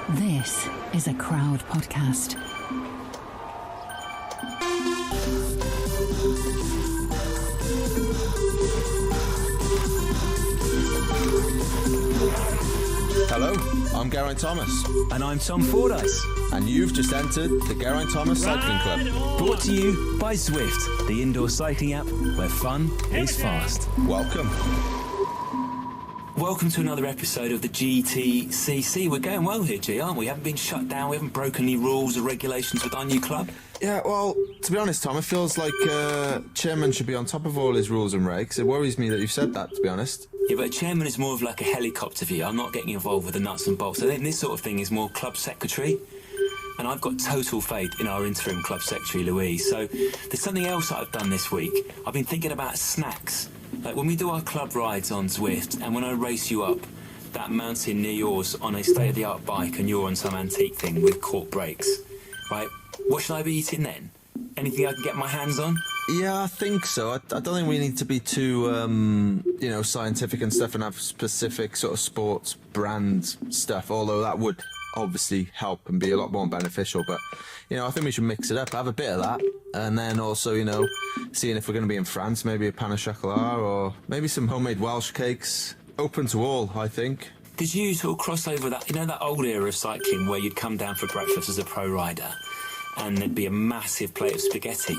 This is a Crowd podcast. Hello, I'm Geraint Thomas. And I'm Tom Fordyce. And you've just entered the Geraint Thomas Cycling Club. Brought to you by Zwift, the indoor cycling app where fun is fast. Welcome. Welcome to another episode of the GTCC. We're going well here, G, aren't we? Haven't been shut down, we haven't broken any rules or regulations with our new club. Yeah, well, to be honest, Tom, it feels like chairman should be on top of all his rules and regs. It worries me that you've said that, to be honest. Yeah, but a chairman is more of like a helicopter view. I'm not getting involved with the nuts and bolts. I think this sort of thing is more club secretary. And I've got total faith in our interim club secretary, Louise. So there's something else that I've done this week. I've been thinking about snacks. Like when we do our club rides on Zwift and when I race you up that mountain near yours on a state-of-the-art bike and you're on some antique thing with cork brakes, right? What should I be eating then? Anything I can get my hands on? Yeah, I think so. I don't think we need to be too, scientific and stuff and have specific sort of sports brand stuff, although that would obviously help and be a lot more beneficial. But, I think we should mix it up, have a bit of that. And then also, seeing if we're going to be in France, maybe a pain au chocolat or maybe some homemade Welsh cakes. Open to all, I think. Did you sort of cross over that, that old era of cycling where you'd come down for breakfast as a pro rider and there'd be a massive plate of spaghetti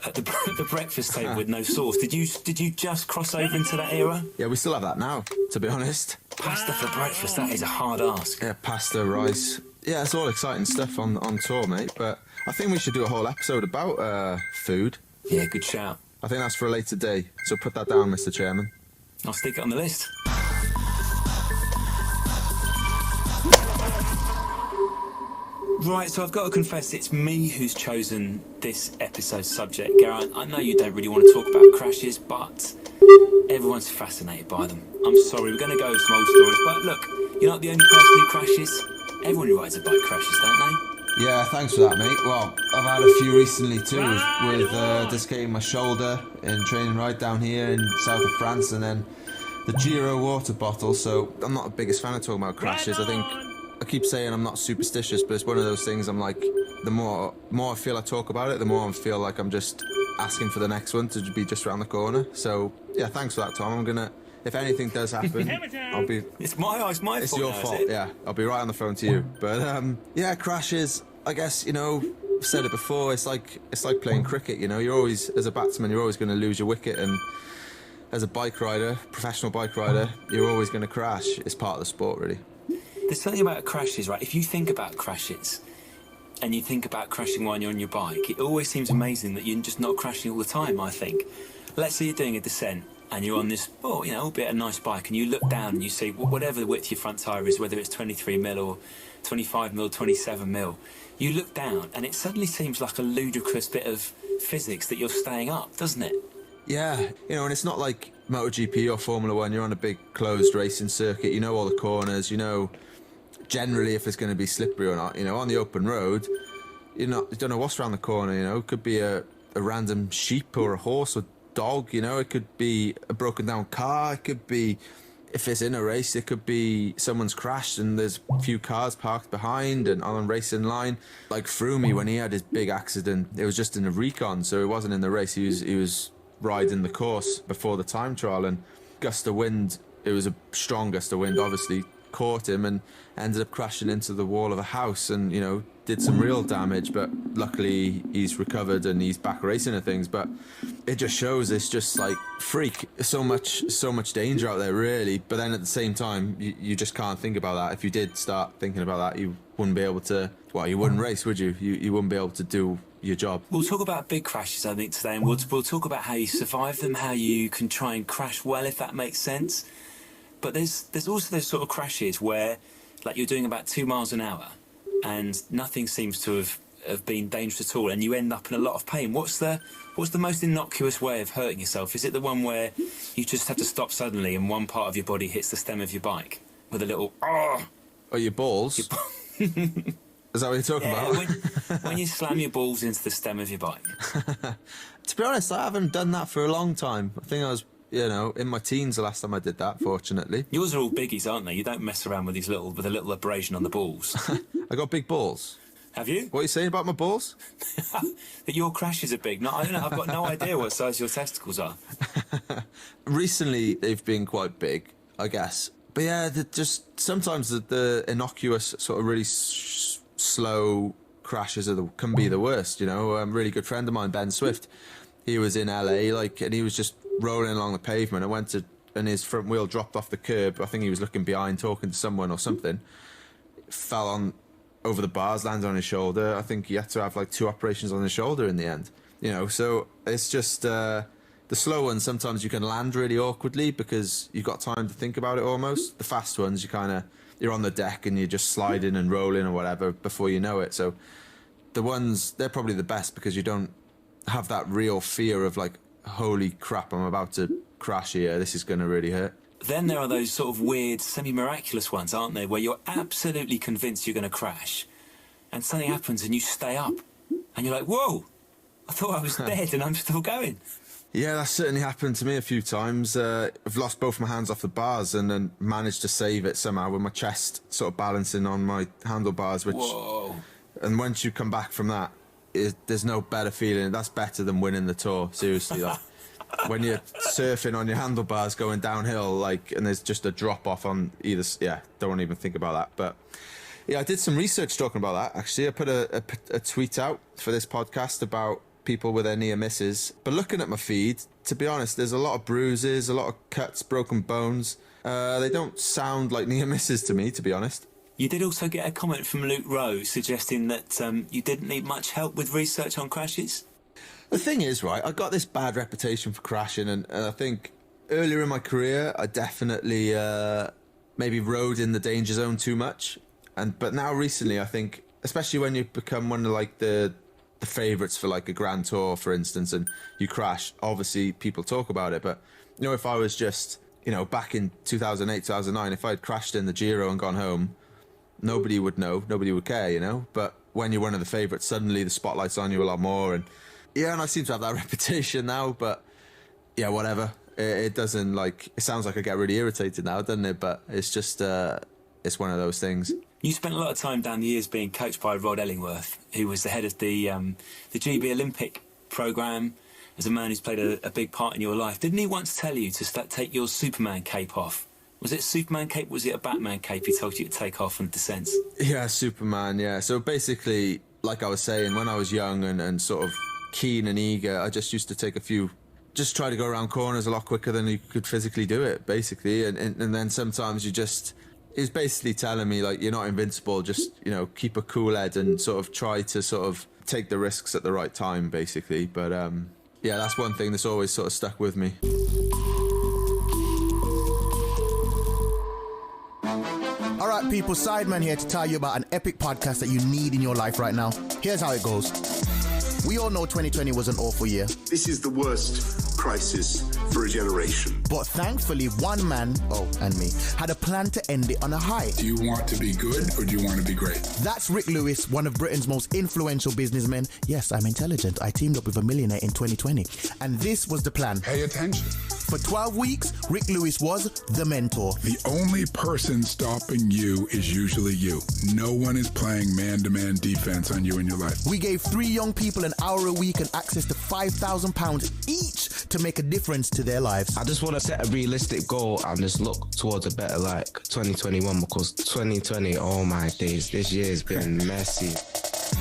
at the breakfast table with no sauce? Did you just cross over into that era? Yeah, we still have that now, to be honest. Pasta for breakfast, that is a hard ask. Yeah, pasta, rice. Yeah, it's all exciting stuff on tour, mate. But I think we should do a whole episode about food. Yeah, good shout. I think that's for a later day. So put that down, Mr. Chairman. I'll stick it on the list. Right, so I've got to confess it's me who's chosen this episode's subject. Geraint, I know you don't really want to talk about crashes, but everyone's fascinated by them. I'm sorry, we're going to go with some old stories, but look, you're not the only person who crashes. Everyone who rides a bike crashes, don't they? Yeah, thanks for that, mate. Well, I've had a few recently too, with dislocating my shoulder in training right down here in south of France, and then the Giro water bottle. So I'm not the biggest fan of talking about crashes. I keep saying I'm not superstitious, but it's one of those things I'm like, the more I feel I talk about it, the more I feel like I'm just asking for the next one to be just around the corner. So, yeah, thanks for that, Tom. I'm going to, if anything does happen, I'll be... It's fault. It's your fault, yeah. I'll be right on the phone to you. But, crashes, I guess, I've said it before, it's like playing cricket, You're always, as a batsman, you're always going to lose your wicket, and as a bike rider, professional bike rider, you're always going to crash. It's part of the sport, really. There's something about crashes, right? If you think about crashes and you think about crashing while you're on your bike, it always seems amazing that you're just not crashing all the time, I think. Let's say you're doing a descent and you're on this, albeit a nice bike, and you look down and you see whatever the width of your front tyre is, whether it's 23 mil or 25 mil, 27 mil, you look down and it suddenly seems like a ludicrous bit of physics that you're staying up, doesn't it? Yeah, and it's not like MotoGP or Formula One. You're on a big closed racing circuit, you know all the corners, generally if it's going to be slippery or not. On the open road, you don't know what's around the corner. It could be a random sheep or a horse or dog. It could be a broken down car. It could be, if it's in a race, it could be someone's crashed and there's a few cars parked behind and on a racing line. Like Froome, when he had his big accident, it was just in a recon, so it wasn't in the race. He was riding the course before the time trial, and gust of wind, it was a strong gust of wind, obviously caught him and ended up crashing into the wall of a house and did some real damage, but luckily he's recovered and he's back racing and things. But it just shows it's just like freak, so much danger out there, really. But then at the same time, you just can't think about that. If you did start thinking about that, you wouldn't be able to, you wouldn't race, would you? You wouldn't be able to do your job. We'll talk about big crashes, I think, today, and we'll talk about how you survive them, how you can try and crash well, if that makes sense. But there's also those sort of crashes where, like, you're doing about 2 miles an hour and nothing seems to have of being dangerous at all, and you end up in a lot of pain. What's the most innocuous way of hurting yourself? Is it the one where you just have to stop suddenly and one part of your body hits the stem of your bike with a little Or your balls? Is that what you're talking about? when you slam your balls into the stem of your bike. To be honest, I haven't done that for a long time. I think I was, in my teens the last time I did that, fortunately. Yours are all biggies, aren't they? You don't mess around with with a little abrasion on the balls. I got big balls. Have you? What are you saying about my balls? That your crashes are big. No, I don't know. I've got no idea what size your testicles are. Recently, they've been quite big, I guess. But yeah, just sometimes the innocuous sort of really slow crashes can be the worst. A really good friend of mine, Ben Swift, he was in LA, and he was just rolling along the pavement and his front wheel dropped off the curb. I think he was looking behind, talking to someone or something. Fell on over the bars, landed on his shoulder. I think he had to have 2 operations on his shoulder in the end. So it's just the slow ones. Sometimes you can land really awkwardly because you've got time to think about it almost. The fast ones, you're on the deck and you're just sliding and rolling or whatever before you know it. So the ones, they're probably the best because you don't have that real fear of holy crap, I'm about to crash here. This is going to really hurt. Then there are those sort of weird, semi-miraculous ones, aren't there, where you're absolutely convinced you're going to crash, and something happens and you stay up, and you're like, whoa, I thought I was dead and I'm still going. Yeah, that's certainly happened to me a few times. I've lost both my hands off the bars and then managed to save it somehow with my chest sort of balancing on my handlebars, which... Whoa. And once you come back from that, there's no better feeling. That's better than winning the Tour, seriously. When you're surfing on your handlebars going downhill, and there's just a drop off on either. Yeah, don't want to even think about that. But yeah, I did some research talking about that. Actually, I put a tweet out for this podcast about people with their near misses. But looking at my feed, to be honest, there's a lot of bruises, a lot of cuts, broken bones. They don't sound like near misses to me, to be honest. You did also get a comment from Luke Rowe suggesting that you didn't need much help with research on crashes. The thing is, right, I got this bad reputation for crashing, and I think earlier in my career, I definitely maybe rode in the danger zone too much. But now recently, I think, especially when you become one of the favourites for a Grand Tour, for instance, and you crash, obviously people talk about it. But, if I was just, back in 2008, 2009, if I'd crashed in the Giro and gone home, nobody would know, nobody would care, But when you're one of the favourites, suddenly the spotlight's on you a lot more. And I seem to have that reputation now, but yeah, whatever. It doesn't it sounds like I get really irritated now, doesn't it? But it's just, it's one of those things. You spent a lot of time down the years being coached by Rod Ellingworth, who was the head of the GB Olympic programme, as a man who's played a big part in your life. Didn't he once tell you to take your Superman cape off? Was it Superman cape? Was it a Batman cape he told you to take off on descents? Yeah, Superman, yeah. So basically, like I was saying, when I was young and sort of keen and eager, I just used to take just try to go around corners a lot quicker than you could physically do it, basically. And then sometimes he's basically telling me, you're not invincible, just, keep a cool head and sort of try to sort of take the risks at the right time, basically. But yeah, that's one thing that's always sort of stuck with me. All right, people, Sideman here to tell you about an epic podcast that you need in your life right now. Here's how it goes. We all know 2020 was an awful year. This is the worst crisis for a generation. But thankfully, one man, and me, had a plan to end it on a high. Do you want to be good or do you want to be great? That's Rick Lewis, one of Britain's most influential businessmen. Yes, I'm intelligent. I teamed up with a millionaire in 2020. And this was the plan. Pay attention. For 12 weeks, Rick Lewis was the mentor. The only person stopping you is usually you. No one is playing man-to-man defense on you in your life. We gave 3 young people an hour a week and access to £5,000 each to make a difference to their lives. I just want to set a realistic goal and just look towards a better 2021, because 2020, oh my days, this year's been messy.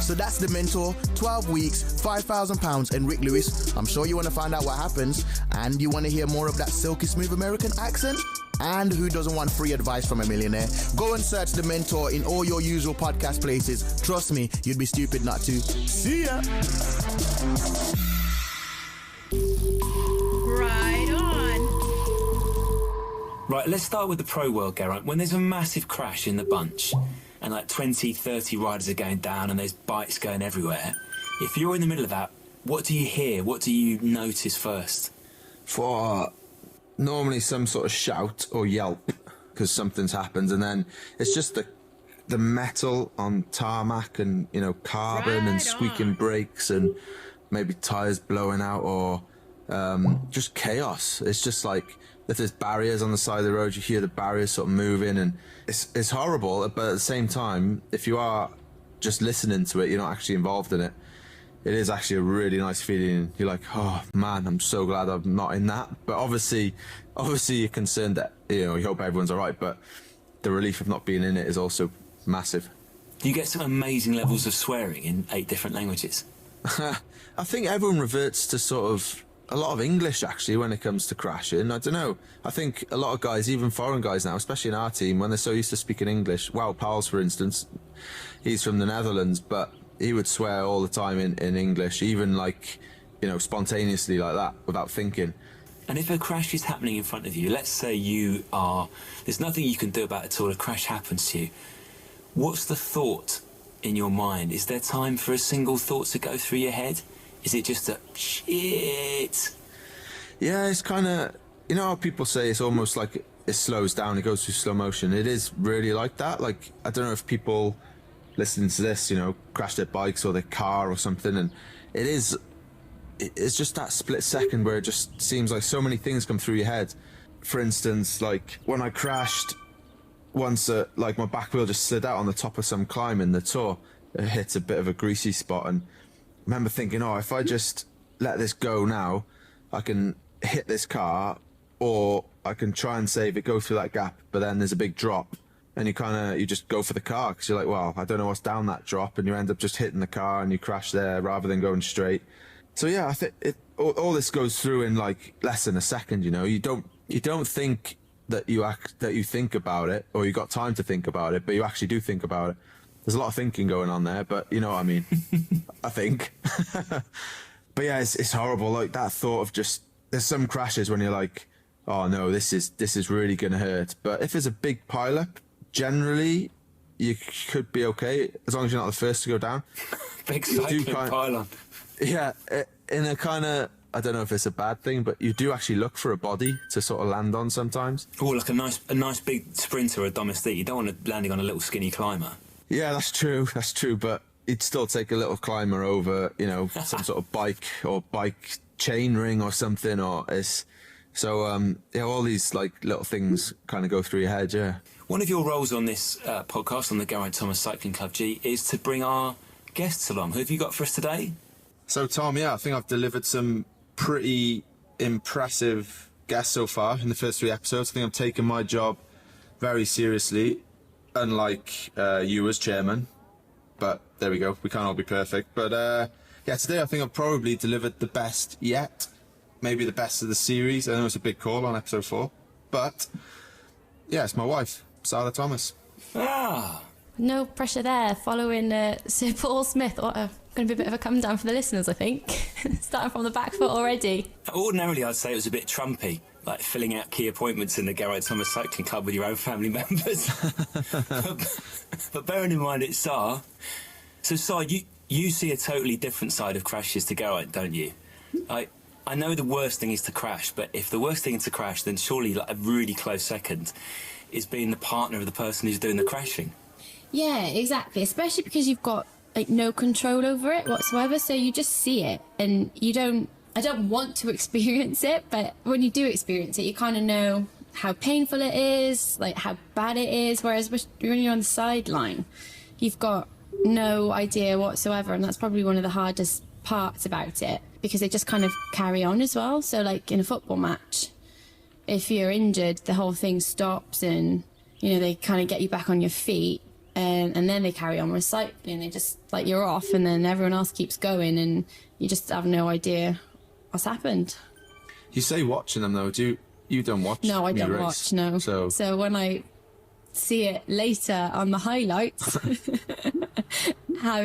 So that's the mentor, 12 weeks, £5,000 and Rick Lewis. I'm sure you want to find out what happens, and you want to hear more of that silky smooth American accent? And who doesn't want free advice from a millionaire? Go and search The Mentor in all your usual podcast places. Trust me, you'd be stupid not to. See ya! Right on. Right, let's start with the pro world, Geraint. When there's a massive crash in the bunch and like 20, 30 riders are going down and there's bikes going everywhere. If you're in the middle of that, what do you hear? What do you notice first? For normally some sort of shout or yelp because something's happened, and then it's just the metal on tarmac and, you know, carbon and squeaking brakes and maybe tyres blowing out, or just chaos. It's just like if there's barriers on the side of the road, you hear the barriers sort of moving, and it's horrible. But at the same time, if you are just listening to it, you're not actually involved in it. It is actually a really nice feeling. You're like, oh man, I'm so glad I'm not in that. But obviously you're concerned that, you know, you hope everyone's all right. But the relief of not being in it is also massive. You get some amazing levels of swearing in 8 different languages. I think everyone reverts to sort of a lot of English actually when it comes to crashing. I don't know. I think a lot of guys, even foreign guys now, especially in our team, when they're so used to speaking English. Well, Pals, for instance, he's from the Netherlands, but he would swear all the time in English, even like, you know, spontaneously like that, without thinking. And if a crash is happening in front of you, let's say there's nothing you can do about it at all, a crash happens to you. What's the thought in your mind? Is there time for a single thought to go through your head? Is it just a shit? Yeah, it's kind of, you know how people say it's almost like it slows down, it goes through slow motion. It is really like that. Like, I don't know if people listening to this, you know, crash their bikes or their car or something, and it's just that split second where it just seems like so many things come through your head. For instance, like when I crashed once, like my back wheel just slid out on the top of some climb in the Tour. It hit a bit of a greasy spot, and I remember thinking, oh, if I just let this go now, I can hit this car, or I can try and save it, go through that gap, but then there's a big drop, and you just go for the car because you're like, well, I don't know what's down that drop, and you end up just hitting the car and you crash there rather than going straight. So yeah, I think all this goes through in like less than a second. You know, you don't think that you think about it, or you got time to think about it, but you actually do think about it. There's a lot of thinking going on there, but you know what I mean. I think. But yeah, it's horrible. Like that thought of just, there's some crashes when you're like, oh no, this is really gonna hurt. But if it's a big pileup, generally you could be okay as long as you're not the first to go down. Big cycling pylon. Yeah, in a kind of, I don't know if it's a bad thing, but you do actually look for a body to sort of land on sometimes. Oh, like a nice big sprinter or a domestique. You don't want it landing on a little skinny climber. Yeah, that's true, but you'd still take a little climber over, you know, some sort of bike or bike chain ring or something, or yeah, all these like little things kind of go through your head, yeah. One of your roles on this podcast, on the Geraint Thomas Cycling Club G, is to bring our guests along. Who have you got for us today? So Tom, yeah, I think I've delivered some pretty impressive guests so far in the first 3 episodes. I think I'm taking my job very seriously, unlike you as chairman. But there we go, we can't all be perfect. But yeah, today I think I've probably delivered the best yet. Maybe the best of the series. I know it's a big call on episode 4. But yeah, it's my wife, Sarah Thomas. Ah! No pressure there, following Sir Paul Smith. Going to be a bit of a come down for the listeners, I think. Starting from the back foot already. Ordinarily, I'd say it was a bit Trumpy, like filling out key appointments in the Geraint Thomas Cycling Club with your own family members. but bearing in mind it's Sar. So Sar, you see a totally different side of crashes to Geraint, don't you? I know the worst thing is to crash, but if the worst thing is to crash, then surely like a really close second is being the partner of the person who's doing the crashing. Yeah, exactly. Especially because you've got like no control over it whatsoever, so you just see it, and I don't want to experience it, but when you do experience it, you kind of know how painful it is, like how bad it is, whereas when you're on the sideline, you've got no idea whatsoever, and that's probably one of the hardest parts about it, because they just kind of carry on as well. So like in a football match, if you're injured, the whole thing stops, and you know, they kind of get you back on your feet, and then they carry on with cycling. They just, like, you're off, and then everyone else keeps going, and you just have no idea what's happened. You say watching them though, you don't watch? No, I don't race, watch, no. So when I see it later on the highlights, I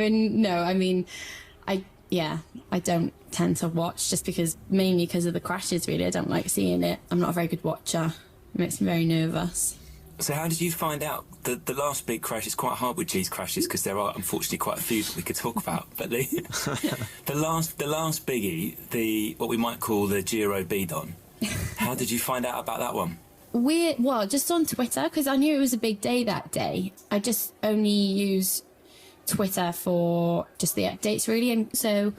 don't tend to watch, just mainly because of the crashes, really. I don't like seeing it. I'm not a very good watcher. It makes me very nervous. So how did you find out the last big crash? It's quite hard with G's crashes because there are unfortunately quite a few that we could talk about. But the last biggie, what we might call the Giro Bidon. How did you find out about that one? Well, just on Twitter, because I knew it was a big day that day. I just only use Twitter for just the updates, really. And so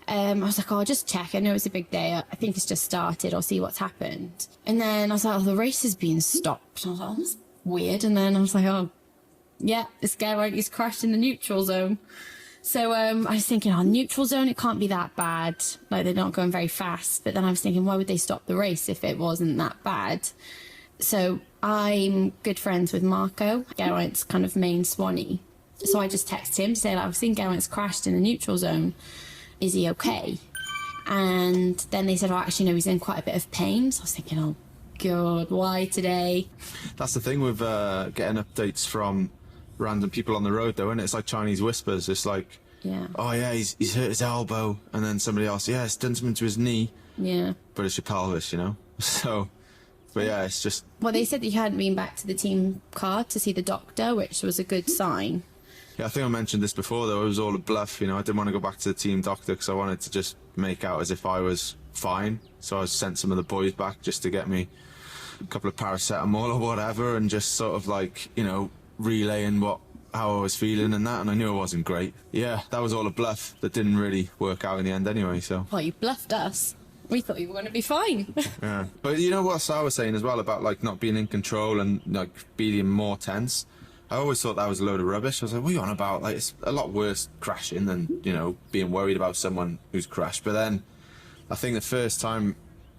I was like, I'll just check. I know it's a big day. I think it's just started. I'll see what's happened. And then I was like, the race has been stopped. I was like, that's weird. And then I was like, yeah, this Geraint is crashed in the neutral zone. So I was thinking, neutral zone, it can't be that bad. Like, they're not going very fast. But then I was thinking, why would they stop the race if it wasn't that bad? So I'm good friends with Marco, Geraint's kind of main Swanee. So I just texted him to say, I've seen Geraint's crashed in the neutral zone. Is he okay? And then they said, actually, no, he's in quite a bit of pain. So I was thinking, oh, God, why today? That's the thing with getting updates from random people on the road, though, isn't it? It's like Chinese whispers. It's like, oh, yeah, he's hurt his elbow. And then somebody else, it's done something to his knee. Yeah. But it's your pelvis, you know? So, but yeah, it's just... Well, they said that you hadn't been back to the team car to see the doctor, which was a good sign. Yeah, I think I mentioned this before, though. It was all a bluff, you know. I didn't want to go back to the team doctor because I wanted to just make out as if I was fine. So I sent some of the boys back just to get me a couple of paracetamol or whatever and just sort of like, you know, relaying how I was feeling and that, and I knew I wasn't great. Yeah, that was all a bluff that didn't really work out in the end anyway, so... Well, you bluffed us. We thought you were going to be fine. Yeah. But you know what Sarah was saying as well about, like, not being in control and, like, being more tense? I always thought that was a load of rubbish. I was like, what are you on about? Like, it's a lot worse crashing than, you know, being worried about someone who's crashed. But then, I think the first time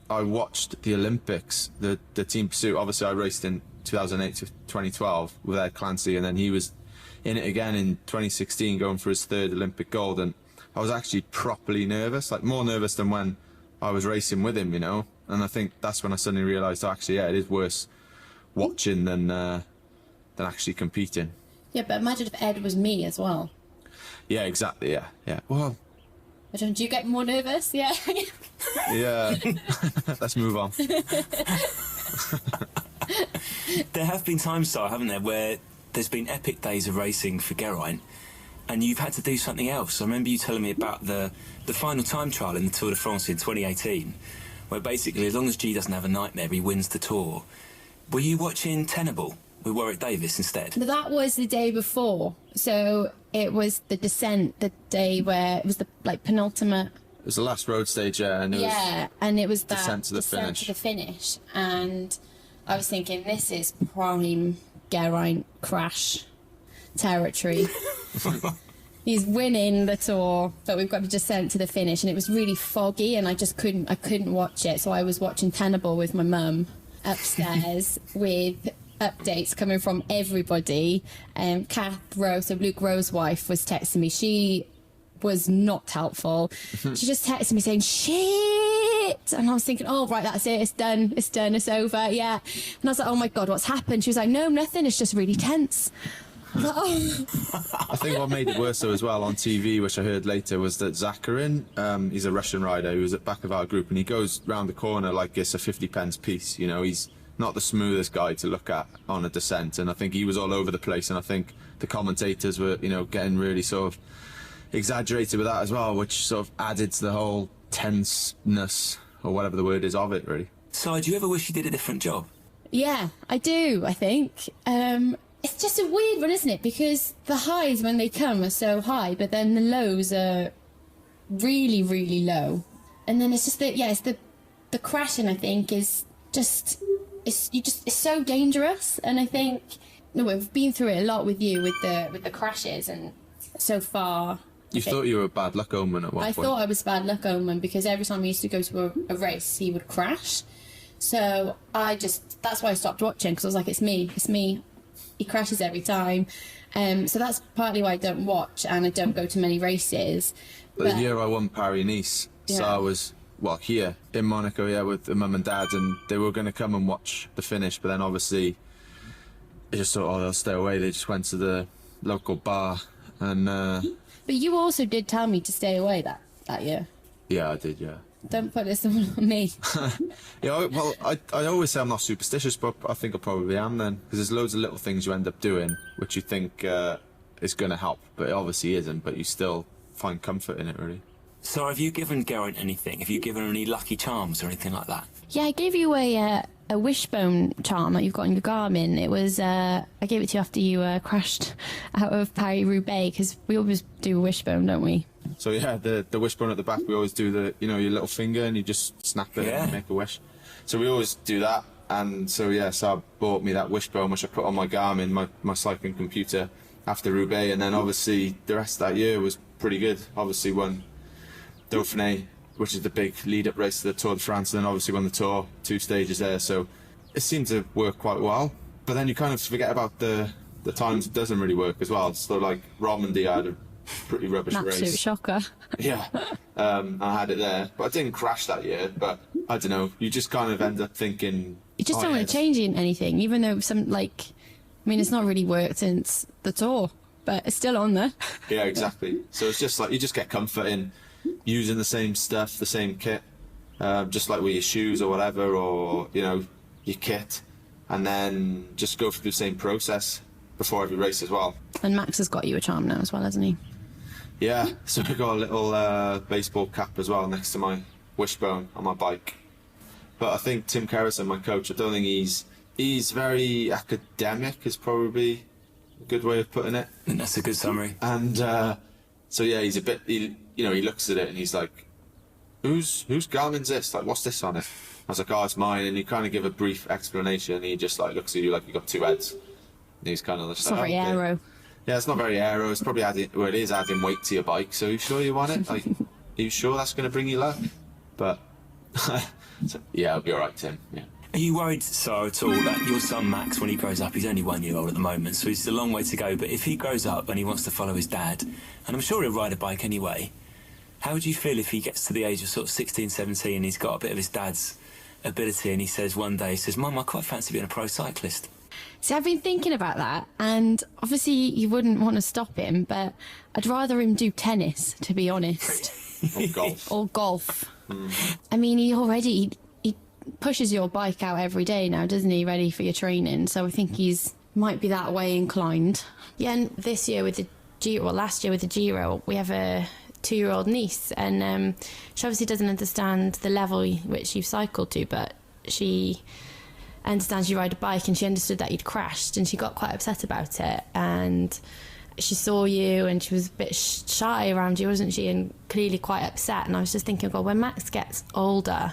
I watched the Olympics, the team pursuit, obviously I raced in 2008 to 2012 with Ed Clancy, and then he was in it again in 2016 going for his third Olympic gold, and I was actually properly nervous, like more nervous than when I was racing with him, you know. And I think that's when I suddenly realised, actually, yeah, it is worse watching than actually competing. Yeah, but imagine if Ed was me as well. Yeah, exactly, yeah. Well... Do you get more nervous? Yeah. Yeah. Let's move on. There have been times, though, haven't there, where there's been epic days of racing for Geraint, and you've had to do something else. I remember you telling me about the final time trial in the Tour de France in 2018, where basically, as long as G doesn't have a nightmare, he wins the Tour. Were you watching Tenable with Warwick Davis instead? That was the day before. So it was the descent, the day where it was the penultimate. It was the last road stage, yeah, and it was that descent to the finish. And I was thinking, this is prime Geraint crash territory. He's winning the Tour, but we've got to descent to the finish, and it was really foggy, and I couldn't watch it. So I was watching Tenable with my mum upstairs with updates coming from everybody. Kath Rose, so Luke Rowe's wife, was texting me. She was not helpful. She just texted me saying, shit! And I was thinking, oh, right, that's it. It's done. It's over. Yeah. And I was like, oh, my God, what's happened? She was like, no, nothing. It's just really tense. I was like, oh. I think what made it worse, though, as well, on TV, which I heard later, was that Geraint, he's a Russian rider who was at the back of our group, and he goes round the corner like it's a 50-pence piece. You know, he's not the smoothest guy to look at on a descent, and I think he was all over the place, and I think the commentators were, you know, getting really sort of exaggerated with that as well, which sort of added to the whole tenseness, or whatever the word is, of it, really. So, do you ever wish you did a different job? Yeah, I do, I think. It's just a weird one, isn't it? Because the highs, when they come, are so high, but then the lows are really, really low. And then it's just it's the crashing, I think, is just... It's so dangerous, and I think we've been through it a lot with you with the crashes, and so far you thought you were a bad luck omen at one point. I thought I was a bad luck omen because every time we used to go to a race, he would crash. So that's why I stopped watching, because I was like, it's me. He crashes every time. So that's partly why I don't watch and I don't go to many races. But the year I won Paris-Nice, so I was here in Monaco, with the mum and dad, and they were going to come and watch the finish, but then obviously they just thought, they'll stay away. They just went to the local bar, and but you also did tell me to stay away that year. Yeah, I did, yeah. Don't put this all on me. Yeah, well, I always say I'm not superstitious, but I think I probably am then, because there's loads of little things you end up doing which you think is going to help, but it obviously isn't, but you still find comfort in it, really. So have you given Geraint anything? Have you given her any lucky charms or anything like that? Yeah, I gave you a wishbone charm that you've got on your Garmin. It was I gave it to you after you crashed out of Paris-Roubaix, because we always do a wishbone, don't we? So yeah, the wishbone at the back, we always do your little finger and you just snap it and make a wish. So we always do that, and so I bought me that wishbone, which I put on my Garmin, my cycling computer, after Roubaix, and then obviously the rest of that year was pretty good. Obviously won Dauphiné, which is the big lead-up race to the Tour de France, and then obviously won the Tour, 2 stages there, so it seemed to work quite well. But then you kind of forget about the times it doesn't really work as well. So like Romandy, I had a pretty rubbish race. Absolute shocker. Yeah, I had it there, but I didn't crash that year. But I don't know, you just kind of end up thinking You just don't want to change anything, even though it's not really worked since the Tour, but it's still on there. Yeah, exactly. So it's just like you just get comfort in using the same stuff, the same kit, just like with your shoes or whatever, or your kit, and then just go through the same process before every race as well. And Max has got you a charm now as well, hasn't he? Yeah, so I got a little baseball cap as well next to my wishbone on my bike. But I think Tim Kerrison, my coach, I don't think he's very academic, is probably a good way of putting it. And that's a good summary. And so yeah, he's a bit, he looks at it and he's like, whose Garmin's this? Like, what's this on it? I was like, oh, it's mine. And you kind of give a brief explanation, and he just like looks at you like you got 2 heads. And he's kind of just it's not very aero. Yeah, it's not very aero. It's probably it is adding weight to your bike. So are you sure you want it? Like, are you sure that's going to bring you luck? But so, yeah, I'll be all right, Tim. Yeah. Are you worried, Sarah, at all that your son Max, when he grows up, he's only 1 year old at the moment, so he's a long way to go, but if he grows up and he wants to follow his dad, and I'm sure he'll ride a bike anyway, how would you feel if he gets to the age of sort of 16, 17, and he's got a bit of his dad's ability, and he says one day, Mum, I quite fancy being a pro cyclist? See, I've been thinking about that, and obviously you wouldn't want to stop him, but I'd rather him do tennis, to be honest. Or golf. Or golf. I mean, he pushes your bike out every day now, doesn't he, ready for your training? So I think might be that way inclined. Yeah, and this year with the Giro, well, last year with the Giro, we have a 2-year-old niece, and she obviously doesn't understand the level which you've cycled to, but she understands you ride a bike, and she understood that you'd crashed, and she got quite upset about it, and she saw you and she was a bit shy around you, wasn't she, and clearly quite upset. And I was just thinking, well, when Max gets older,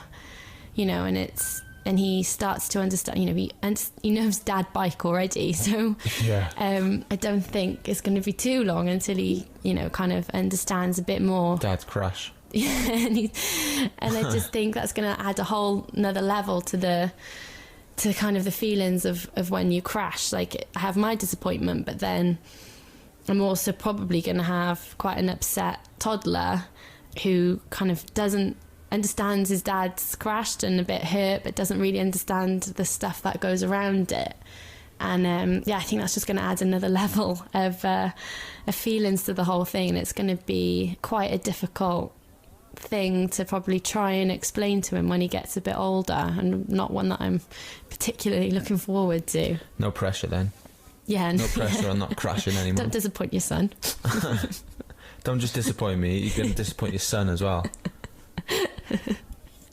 and he starts to understand, he knows dad bike already, so yeah. I don't think it's going to be too long until he kind of understands a bit more Dad's crash. and I just think that's going to add a whole another level to kind of the feelings of when you crash. Like, I have my disappointment, but then I'm also probably going to have quite an upset toddler who kind of understands his dad's crashed and a bit hurt, but doesn't really understand the stuff that goes around it. And I think that's just going to add another level of feelings to the whole thing, and it's going to be quite a difficult thing to probably try and explain to him when he gets a bit older, and not one that I'm particularly looking forward to. No pressure then. Yeah. No pressure on not crashing anymore. Don't disappoint your son. Don't just disappoint me, you're going to disappoint your son as well.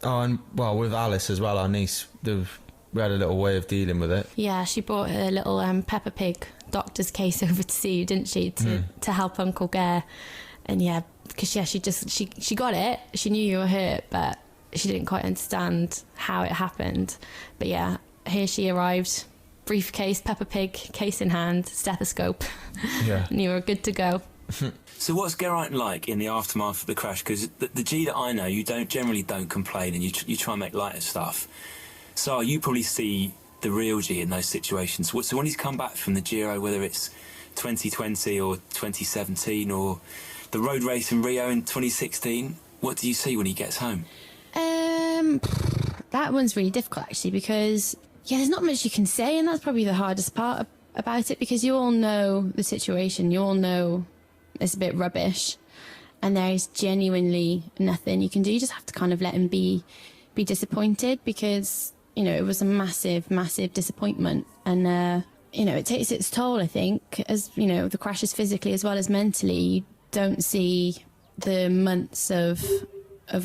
Oh, and well, with Alice as well, our niece, we had a little way of dealing with it. Yeah, she brought her little Peppa Pig doctor's case over to see you, didn't she, to help Uncle Ger. And yeah, because she got it, she knew you were hurt, but she didn't quite understand how it happened. But yeah, here she arrived, briefcase, Peppa Pig, case in hand, stethoscope. Yeah. And you were good to go. So what's Geraint like in the aftermath of the crash? Because the G that I know, you generally don't complain, and you try and make light of stuff. So you probably see the real G in those situations. So when he's come back from the Giro, whether it's 2020 or 2017 or the road race in Rio in 2016, what do you see when he gets home? That one's really difficult, actually, because there's not much you can say, and that's probably the hardest part about it, because you all know the situation, you all know it's a bit rubbish, and there is genuinely nothing you can do. You just have to kind of let him be disappointed, because, you know, it was a massive, massive disappointment. And, you know, it takes its toll, I think, as, you know, the crashes physically as well as mentally. You don't see the months of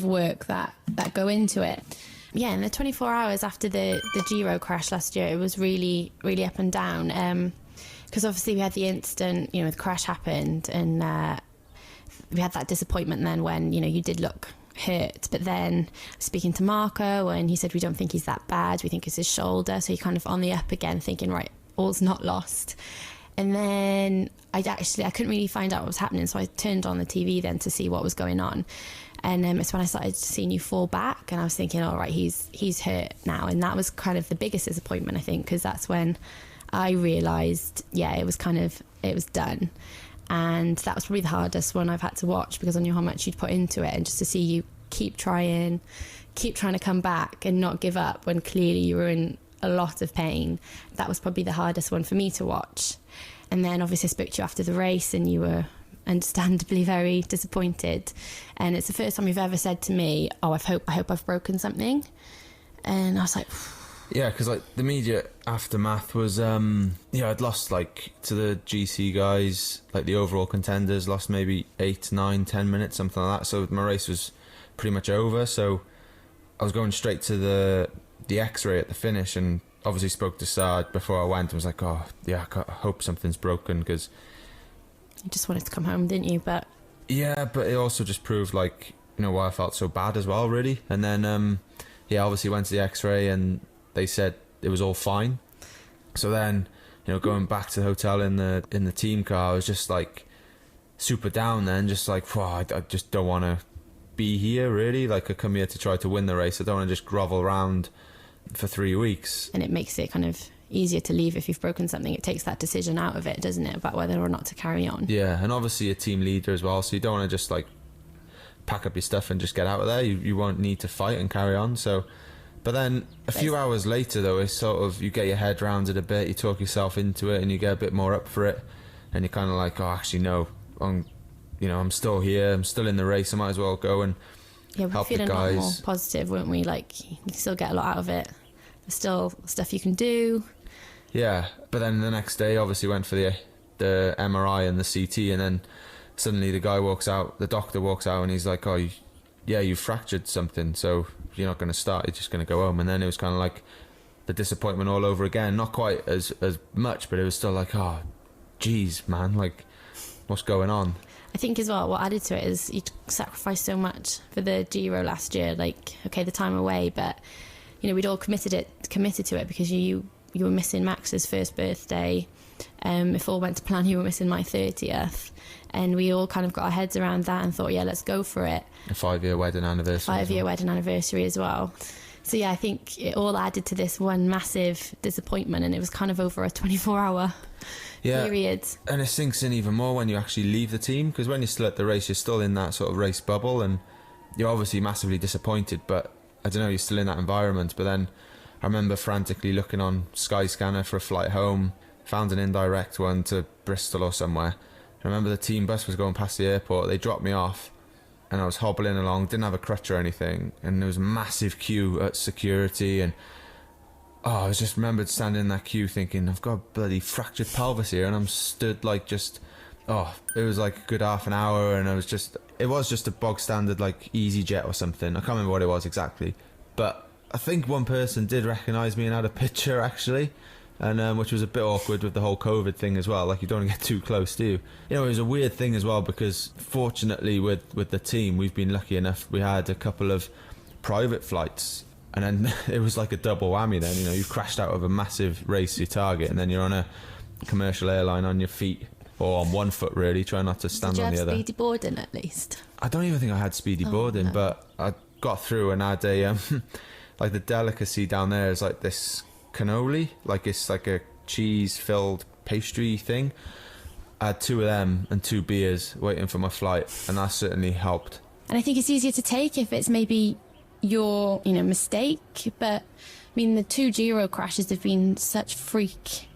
work that go into it. Yeah, in the 24 hours after the Giro crash last year, it was really, really up and down. Because obviously we had the incident, you know, the crash happened, and we had that disappointment then when, you know, you did look hurt. But then speaking to Marco, and he said, we don't think he's that bad, we think it's his shoulder. So you're kind of on the up again, thinking, right, all's not lost. And then I couldn't really find out what was happening, so I turned on the TV then to see what was going on. And it's when I started seeing you fall back, and I was thinking, all right, he's hurt now. And that was kind of the biggest disappointment, I think, because that's when I realised, yeah, it was done. And that was probably the hardest one I've had to watch, because I knew how much you'd put into it, and just to see you keep trying to come back and not give up when clearly you were in a lot of pain. That was probably the hardest one for me to watch. And then obviously I spoke to you after the race, and you were understandably very disappointed. And it's the first time you've ever said to me, oh, I hope I've broken something. And I was like... Yeah, because like the immediate aftermath was, I'd lost like to the GC guys, like the overall contenders, lost maybe 8, 9, 10 minutes, something like that. So my race was pretty much over. So I was going straight to the X-ray at the finish, and obviously spoke to Sard before I went. I was like, oh yeah, I hope something's broken, because you just wanted to come home, didn't you? But yeah, but it also just proved, like, you know, why I felt so bad as well, really. And then obviously went to the X-ray, and they said it was all fine. So then, you know, going back to the hotel in the team car, I was just like super down then, just like, I just don't want to be here, really. Like, I come here to try to win the race. I don't want to just grovel around for 3 weeks. And it makes it kind of easier to leave if you've broken something. It takes that decision out of it, doesn't it, about whether or not to carry on. Yeah, and obviously a team leader as well, so you don't want to just like pack up your stuff and just get out of there. You won't need to fight and carry on. So, but then a few hours later, though, it's sort of, you get your head around it a bit, you talk yourself into it, and you get a bit more up for it, and you're kind of like, oh, actually no, I'm still here, I'm still in the race, I might as well go and help the guys. Yeah, we were feeling a lot more positive, weren't we? Like, you can still get a lot out of it. There's still stuff you can do. Yeah, but then the next day, obviously went for the MRI and the CT, and then suddenly the doctor walks out, and he's like, oh, you fractured something, so you're not going to start, you're just going to go home. And then it was kind of like the disappointment all over again. Not quite as much, but it was still like, oh, geez, man, like, what's going on? I think as well, what added to it is you sacrificed so much for the Giro last year. Like, okay, the time away, but, you know, we'd all committed to it, because you were missing Max's first birthday. If all went to plan, you were missing my 30th. And we all kind of got our heads around that and thought, yeah, let's go for it. A 5-year wedding anniversary. 5-year wedding anniversary as well. So yeah, I think it all added to this one massive disappointment, and it was kind of over a 24-hour period. And it sinks in even more when you actually leave the team, because when you're still at the race, you're still in that sort of race bubble, and you're obviously massively disappointed, but I don't know, you're still in that environment. But then I remember frantically looking on Skyscanner for a flight home, found an indirect one to Bristol or somewhere. I remember the team bus was going past the airport, they dropped me off, and I was hobbling along, didn't have a crutch or anything, and there was a massive queue at security, and I was just remembered standing in that queue thinking, I've got a bloody fractured pelvis here, and I'm stood like just, it was like a good half an hour, and it was just a bog standard like EasyJet or something. I can't remember what it was exactly, but I think one person did recognise me and had a picture actually, and which was a bit awkward with the whole COVID thing as well. Like, you don't want to get too close, do you? You know, it was a weird thing as well, because fortunately with the team, we've been lucky enough, we had a couple of private flights, and then it was like a double whammy then. You know, you've crashed out of a massive race, your target, and then you're on a commercial airline on your feet, or on one foot really, trying not to stand on the other. Did you have speedy boarding at least? I don't even think I had speedy boarding, no. But I got through and had a like, the delicacy down there is like this cannoli, like it's like a cheese-filled pastry thing. I had 2 of them and 2 beers waiting for my flight, and that certainly helped. And I think it's easier to take if it's maybe your, mistake. But I mean, the 2 Giro crashes have been such freak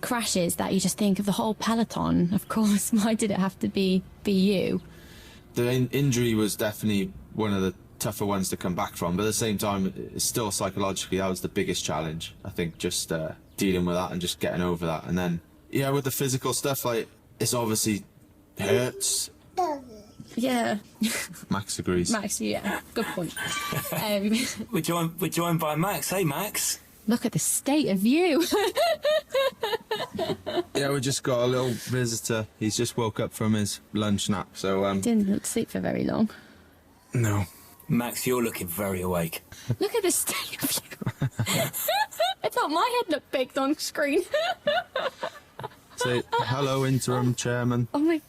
crashes that you just think of the whole peloton. Of course, why did it have to be you? the injury was definitely one of the tougher ones to come back from, but at the same time, it's still psychologically, that was the biggest challenge. I think just dealing with that and just getting over that. And then, yeah, with the physical stuff, like, it's obviously hurts. Yeah. Max agrees. Max, yeah, good point. We're joined by Max. Hey, Max. Look at the state of you. Yeah, we just got a little visitor. He's just woke up from his lunch nap, so Didn't sleep for very long. No. Max, you're looking very awake. Look at the state of you. I thought my head looked big on screen. Say hello, interim chairman. Oh my.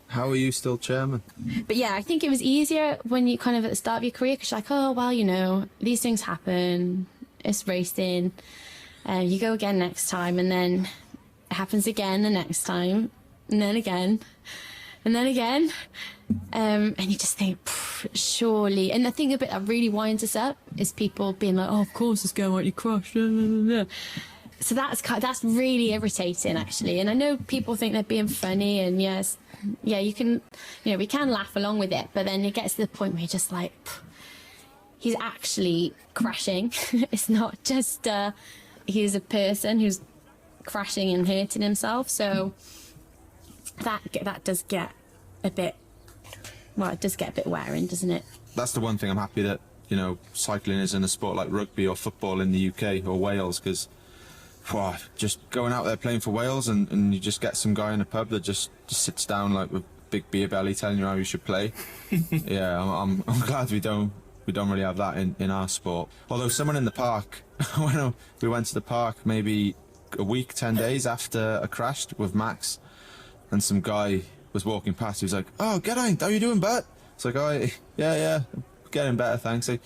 How are you still chairman? But yeah, I think it was easier when you kind of at the start of your career, because you're like, oh, well, you know, these things happen. It's racing. You go again next time, and then it happens again the next time, and then again, and then again. And you just think, surely. And I think a bit that really winds us up is people being like, oh, of course it's going like you crushed. So that's really irritating, actually. And I know people think they're being funny, and yes, yeah, we can laugh along with it, but then it gets to the point where you're just like, he's actually crashing. It's not just he's a person who's crashing and hurting himself. So that does get a bit, well, it does get a bit wearing, doesn't it? That's the one thing I'm happy that, you know, cycling isn't a sport like rugby or football in the UK or Wales, because just going out there playing for Wales and you just get some guy in a pub that just sits down like with big beer belly telling you how you should play. Yeah, I'm glad we don't really have that in our sport. Although someone in the park, when we went to the park maybe a week, 10 days after I crashed with Max, and some guy was walking past, he was like, oh, Geraint, how you doing, bud? It's like, oh, yeah, getting better, thanks. Like,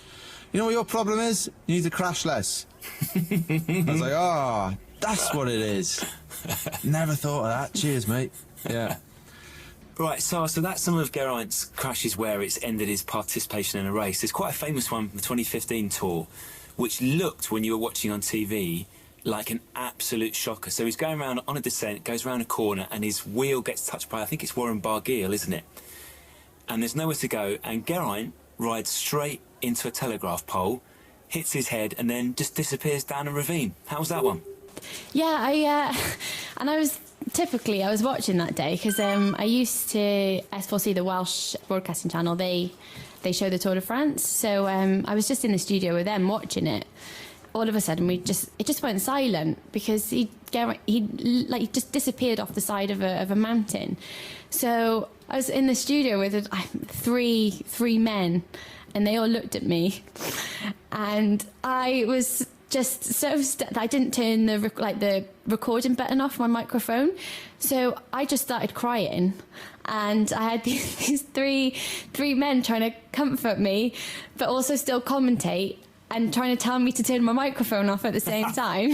you know what your problem is? You need to crash less. I was like, oh, that's what it is. Never thought of that. Cheers, mate. Yeah. Right, so that's some of Geraint's crashes where it's ended his participation in a race. There's quite a famous one from the 2015 Tour, which looked, when you were watching on TV, like an absolute shocker. So he's going around on a descent, goes around a corner, and his wheel gets touched by, I think it's Warren Barguil, isn't it? And there's nowhere to go, and Geraint rides straight into a telegraph pole, hits his head, and then just disappears down a ravine. How was that one? Yeah, and I was watching that day because I used to S4C, the Welsh broadcasting channel. They show the Tour de France, so I was just in the studio with them watching it. All of a sudden, it just went silent because he just disappeared off the side of a mountain. So I was in the studio with three men, and they all looked at me, and I was just so I didn't turn the recording button off my microphone, so I just started crying, and I had these three men trying to comfort me, but also still commentate and trying to tell me to turn my microphone off at the same time.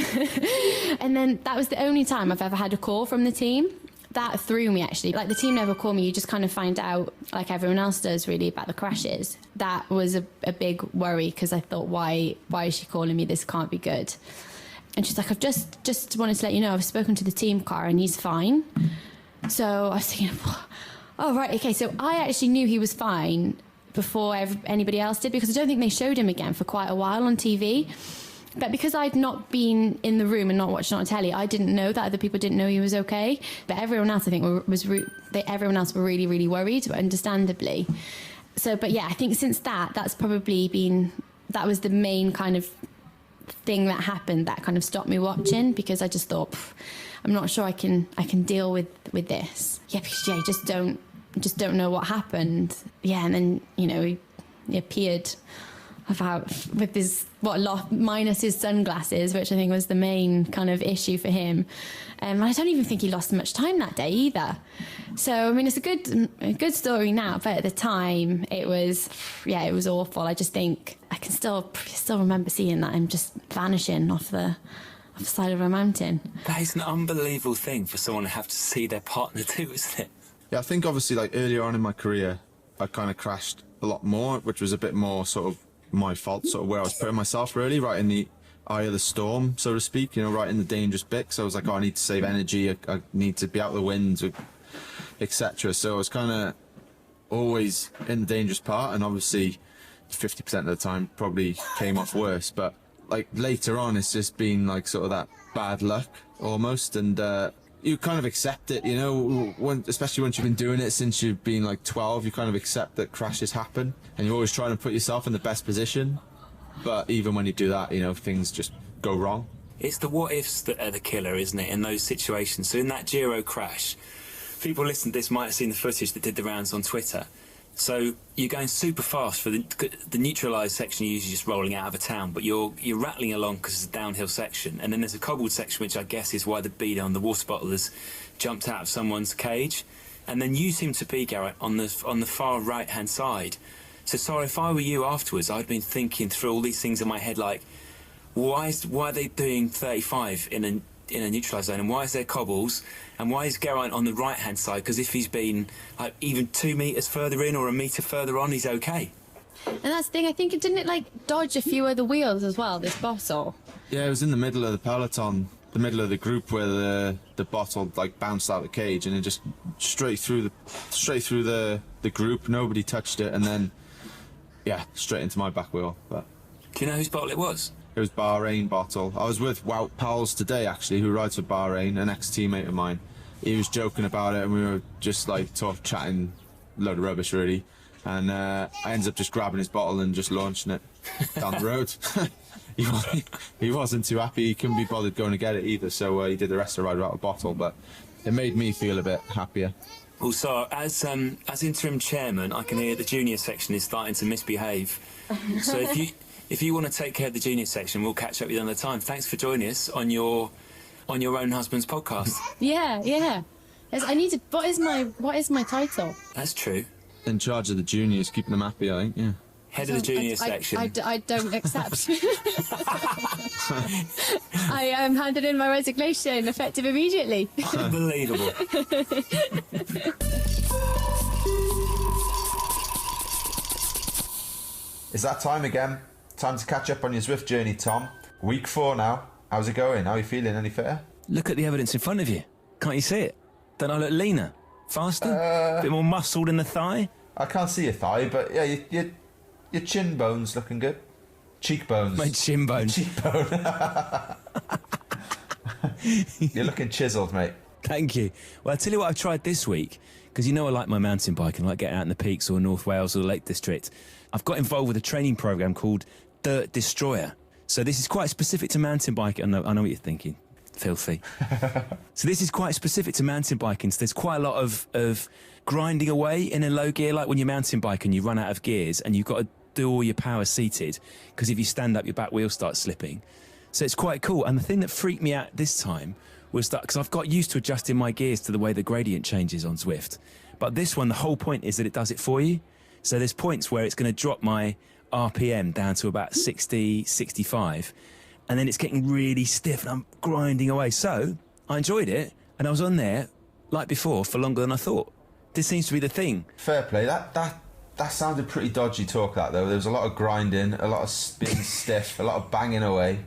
And then that was the only time I've ever had a call from the team. That threw me, actually. Like, the team never call me. You just kind of find out, like everyone else does, really, about the crashes. That was a big worry, because I thought, why is she calling me? This can't be good. And she's like, I've just wanted to let you know, I've spoken to the team car and he's fine. So I was thinking, oh, right, okay. So I actually knew he was fine before anybody else did, because I don't think they showed him again for quite a while on TV. But because I'd not been in the room and not watching it on telly, I didn't know that other people didn't know he was okay. But everyone else, I think, everyone else were really, really worried, understandably. So, but yeah, I think since that's probably that was the main kind of thing that happened that kind of stopped me watching, because I just thought, I'm not sure I can deal with this. Yeah, because you just don't know what happened. Yeah, and then he appeared with his minus his sunglasses, which I think was the main kind of issue for him. I don't even think he lost much time that day either. So I mean, it's a good story now, but at the time it was awful. I just think I can still remember seeing that him just vanishing off the side of a mountain. That is an unbelievable thing for someone to have to see their partner do, isn't it? Yeah, I think obviously, like, earlier on in my career, I kind of crashed a lot more, which was a bit more sort of my fault, sort of where I was putting myself really right in the eye of the storm, so to speak, right in the dangerous bit. So I was like, oh, I need to save energy, I need to be out of the wind, etc. So I was kind of always in the dangerous part, and obviously 50% of the time probably came off worse, but like later on it's just been like sort of that bad luck almost, and you kind of accept it, you know, especially once you've been doing it since you've been like 12, you kind of accept that crashes happen, and you're always trying to put yourself in the best position. But even when you do that, you know, things just go wrong. It's the what ifs that are the killer, isn't it, in those situations? So in that Giro crash, people listening to this might have seen the footage that did the rounds on Twitter. So you're going super fast for the neutralised section, you're usually just rolling out of a town, but you're rattling along because it's a downhill section, and then there's a cobbled section, which I guess is why the bead on the water bottle has jumped out of someone's cage, and then you seem to be, Geraint, on the far right hand side. So sorry, if I were you afterwards, I'd been thinking through all these things in my head, like why are they doing 35 in a neutralised zone, and why is there cobbles, and why is Geraint on the right hand side? Because if he's been like even 2 meters further in or a metre further on, he's okay. And that's the thing, I think didn't it like dodge a few other wheels as well, this bottle? Yeah, it was in the middle of the peloton, the middle of the group, where the bottle like bounced out of the cage, and it just straight through the group. Nobody touched it, and then yeah, straight into my back wheel. But do you know whose bottle it was? It was Bahrain bottle. I was with Wout Powles today, actually, who rides for Bahrain, an ex-teammate of mine. He was joking about it, and we were just like chatting a load of rubbish, really. And I ended up just grabbing his bottle and just launching it down the road. He wasn't too happy. He couldn't be bothered going to get it either, so he did the rest of the ride without a bottle. But it made me feel a bit happier. Also, as interim chairman, I can hear the junior section is starting to misbehave. So if you want to take care of the junior section, we'll catch up with you another time. Thanks for joining us on your own husband's podcast. Yeah. Yes, I need to. What is my title? That's true. In charge of the juniors, keeping them happy, I think. Yeah. Head of the junior section. I don't accept. I am handing in my resignation, effective immediately. Unbelievable. Is that time again? Time to catch up on your Zwift journey, Tom. Week 4 now. How's it going? How are you feeling? Any fitter? Look at the evidence in front of you. Can't you see it? Don't I look leaner? Faster? A bit more muscled in the thigh? I can't see your thigh, but yeah, your chin bone's looking good. Cheekbones. My chin bone. Cheekbone. You're looking chiselled, mate. Thank you. Well, I'll tell you what I've tried this week, because you know I like my mountain biking, I like getting out in the peaks or North Wales or the Lake District. I've got involved with a training programme called Dirt Destroyer. So this is quite specific to mountain biking. I know what you're thinking. Filthy. So this is quite specific to mountain biking. So there's quite a lot of grinding away in a low gear, like when you're mountain biking, you run out of gears and you've got to do all your power seated, because if you stand up, your back wheel starts slipping. So it's quite cool. And the thing that freaked me out this time was that, because I've got used to adjusting my gears to the way the gradient changes on Zwift. But this one, the whole point is that it does it for you. So there's points where it's going to drop my RPM down to about 60, 65. And then it's getting really stiff and I'm grinding away. So I enjoyed it, and I was on there, like before, for longer than I thought. This seems to be the thing. Fair play. That sounded pretty dodgy talk, that, though. There was a lot of grinding, a lot of being stiff, a lot of banging away.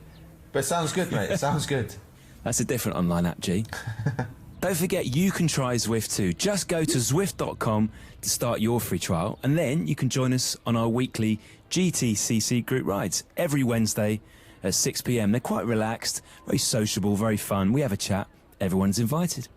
But it sounds good, mate. It sounds good. That's a different online app, G. Don't forget, you can try Zwift too. Just go to Zwift.com to start your free trial, and then you can join us on our weekly GTCC group rides every Wednesday at 6 p.m. They're quite relaxed, very sociable, very fun. We have a chat. Everyone's invited.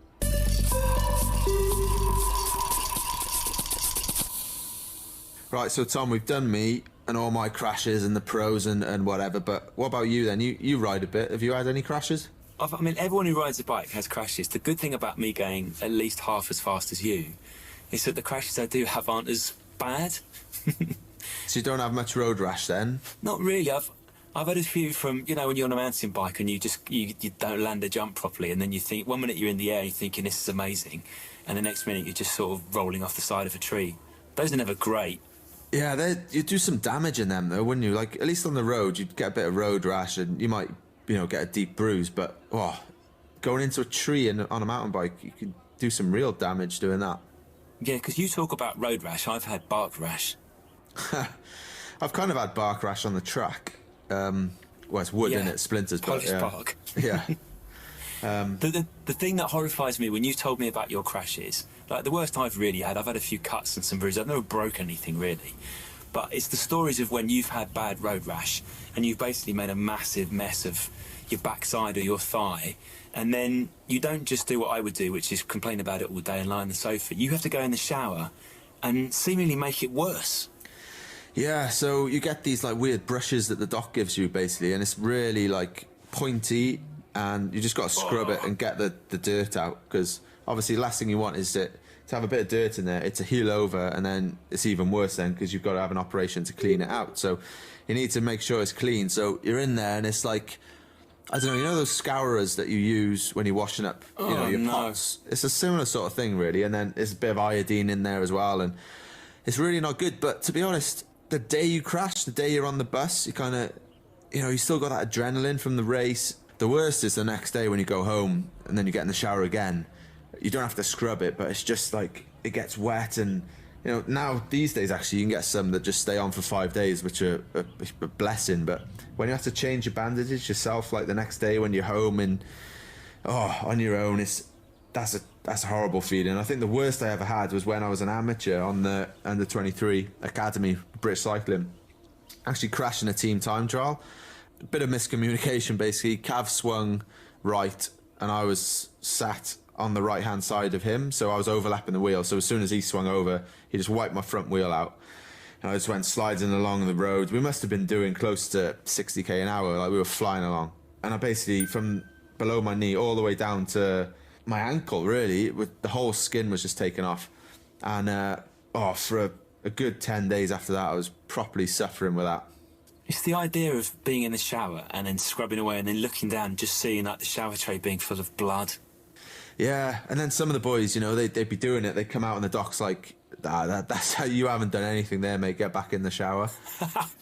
Right, so Tom, we've done me and all my crashes and the pros and whatever, but what about you then? You ride a bit. Have you had any crashes? I mean, everyone who rides a bike has crashes. The good thing about me going at least half as fast as you is that the crashes I do have aren't as bad. So you don't have much road rash then? Not really. I've had a few from, you know, when you're on a mountain bike and you don't land a jump properly, and then you think, 1 minute you're in the air and you're thinking this is amazing, and the next minute you're just sort of rolling off the side of a tree. Those are never great. Yeah, you do some damage in them though, wouldn't you? Like, at least on the road, you'd get a bit of road rash and you might, get a deep bruise, but going into a tree on a mountain bike, you could do some real damage doing that. Yeah, because you talk about road rash, I've had bark rash. I've kind of had bark rash on the track. Well, it's wood, yeah. Isn't it? Splinters. Polished bark. Yeah. The thing that horrifies me when you told me about your crashes Like, the worst I've really had, I've had a few cuts and some bruises. I've never broken anything, really. But it's the stories of when you've had bad road rash and you've basically made a massive mess of your backside or your thigh, and then you don't just do what I would do, which is complain about it all day and lie on the sofa. You have to go in the shower and seemingly make it worse. Yeah, so you get these like weird brushes that the doc gives you, basically, and it's really like pointy, and you just got to scrub it and get the dirt out, because obviously the last thing you want is to have a bit of dirt in there. It's a heel over, and then it's even worse then, because you've got to have an operation to clean it out. So you need to make sure it's clean. So you're in there, and it's like, I don't know, you know those scourers that you use when you're washing up, your pots? It's a similar sort of thing, really. And then there's a bit of iodine in there as well, and it's really not good. But to be honest, the day you crash, the day you're on the bus, you kind of, you still got that adrenaline from the race. The worst is the next day when you go home and then you get in the shower again. You don't have to scrub it, but it's just like, it gets wet. And, now these days, actually, you can get some that just stay on for 5 days, which are a blessing. But when you have to change your bandages yourself, like the next day when you're home and, on your own, that's a horrible feeling. I think the worst I ever had was when I was an amateur on the under-23 academy, British Cycling, actually crashing a team time trial. A bit of miscommunication, basically. Cav swung right, and I was sat on the right-hand side of him, so I was overlapping the wheel. So as soon as he swung over, he just wiped my front wheel out, and I just went sliding along the road. We must have been doing close to 60k an hour, like we were flying along. And I basically, from below my knee all the way down to my ankle, really, the whole skin was just taken off. And for a good 10 days after that, I was properly suffering with that. It's the idea of being in the shower and then scrubbing away and then looking down and just seeing like the shower tray being full of blood. Yeah, and then some of the boys, they'd be doing it. They'd come out and the doc's like, that's how you haven't done anything there, mate. Get back in the shower.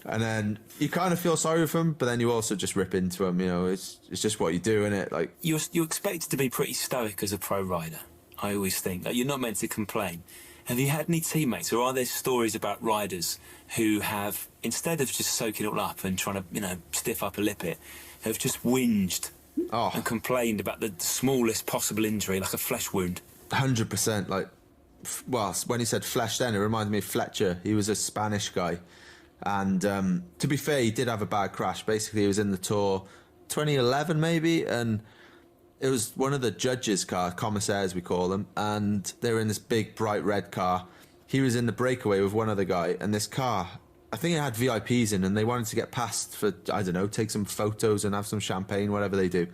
And then you kind of feel sorry for them, but then you also just rip into them. It's just what you do, innit? Like, you're expected to be pretty stoic as a pro rider. I always think you're not meant to complain. Have you had any teammates, or are there stories about riders who have, instead of just soaking it all up and trying to, stiff up a lip it, have just whinged and complained about the smallest possible injury, like a flesh wound? 100%. Like, well, when he said flesh then, it reminded me of Fletcher. He was a Spanish guy. And to be fair, he did have a bad crash. Basically, he was in the Tour 2011 maybe, and it was one of the judges' car, commissaires we call them, and they were in this big bright red car. He was in the breakaway with one other guy, and this car, I think it had VIPs in, and they wanted to get past for, I don't know, take some photos and have some champagne, whatever they do.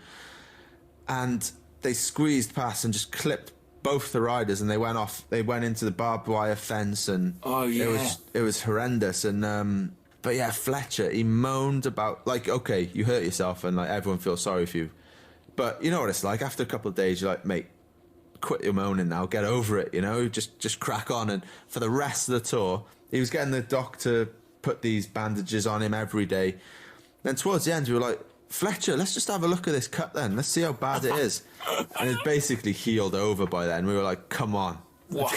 And they squeezed past and just clipped both the riders, and they went off. They went into the barbed wire fence, and it was horrendous. And but yeah, Fletcher, he moaned about, like, okay, you hurt yourself, and like everyone feels sorry for you. But you know what it's like. After a couple of days, you're like, mate, quit your moaning now. Get over it, Just crack on. And for the rest of the tour, he was getting the doc to put these bandages on him every day. Then towards the end, we were like, Fletcher, let's just have a look at this cut then. Let's see how bad it is. And it's basically healed over by then. We were like, come on. What?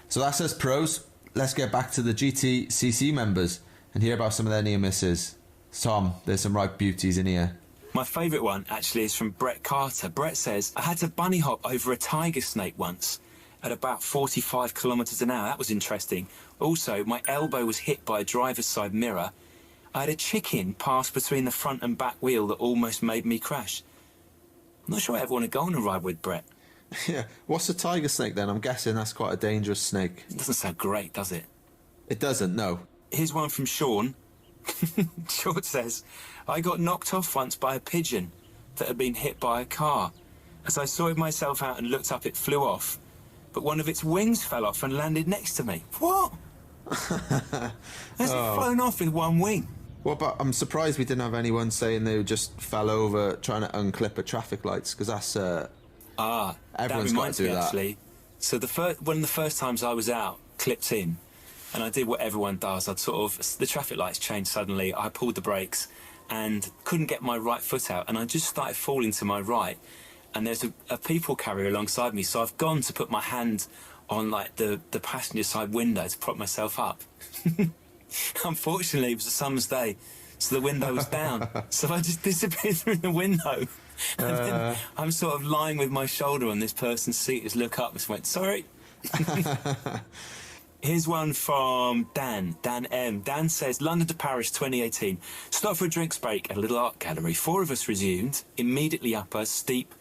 So that's us pros. Let's get back to the GTCC members and hear about some of their near misses. Tom, there's some right beauties in here. My favourite one, actually, is from Brett Carter. Brett says, I had to bunny hop over a tiger snake once at about 45 kilometres an hour. That was interesting. Also, my elbow was hit by a driver's side mirror. I had a chicken pass between the front and back wheel that almost made me crash. I'm not sure I ever want to go on a ride with Brett. Yeah. What's a tiger snake then? I'm guessing that's quite a dangerous snake. It doesn't sound great, does it? It doesn't, no. Here's one from Sean. Sean says, I got knocked off once by a pigeon that had been hit by a car. As I sorted myself out and looked up, it flew off. But one of its wings fell off and landed next to me. What? Has it flown off with one wing? Well, but I'm surprised we didn't have anyone saying they just fell over trying to unclip a traffic lights, because that's everyone's got to do that. Actually. So one of the first times I was out, clipped in, and I did what everyone does. The traffic lights changed suddenly. I pulled the brakes and couldn't get my right foot out, and I just started falling to my right. And there's a people carrier alongside me, so I've gone to put my hand on like the passenger side window to prop myself up. Unfortunately, it was a summer's day, so the window was down. So I just disappeared through the window. And then I'm sort of lying with my shoulder on this person's seat, just look up and just went, sorry. Here's one from Dan M. Dan says, London to Paris 2018. Stopped for a drinks break at a little art gallery. 4 of us resumed, immediately up a steep,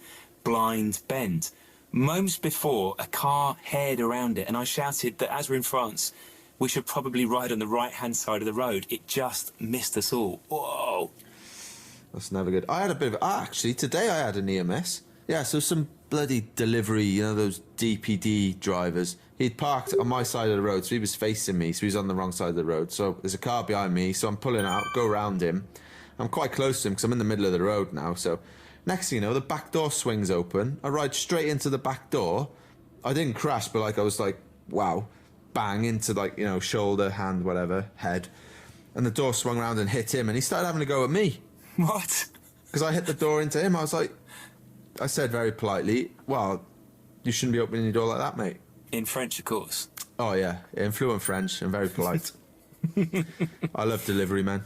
blind bend. Moments before, a car headed around it, and I shouted that as we're in France, we should probably ride on the right-hand side of the road. It just missed us all. Whoa. That's never good. I had a bit of... actually, today I had a near miss. Yeah, so some bloody delivery, you know, those DPD drivers. He'd parked on my side of the road, so he was facing me, so he's on the wrong side of the road. So there's a car behind me, so I'm pulling out, go around him. I'm quite close to him because I'm in the middle of the road now, so... Next thing you know, the back door swings open. I ride straight into the back door. I didn't crash, but like I was like, wow, bang into like, you know, shoulder, hand, whatever, head. And the door swung around and hit him, and he started having a go at me. What? Because I hit the door into him. I was like, I said very politely, well, you shouldn't be opening your door like that, mate. In French, of course. Oh, yeah, in fluent French and very polite. I love delivery, man.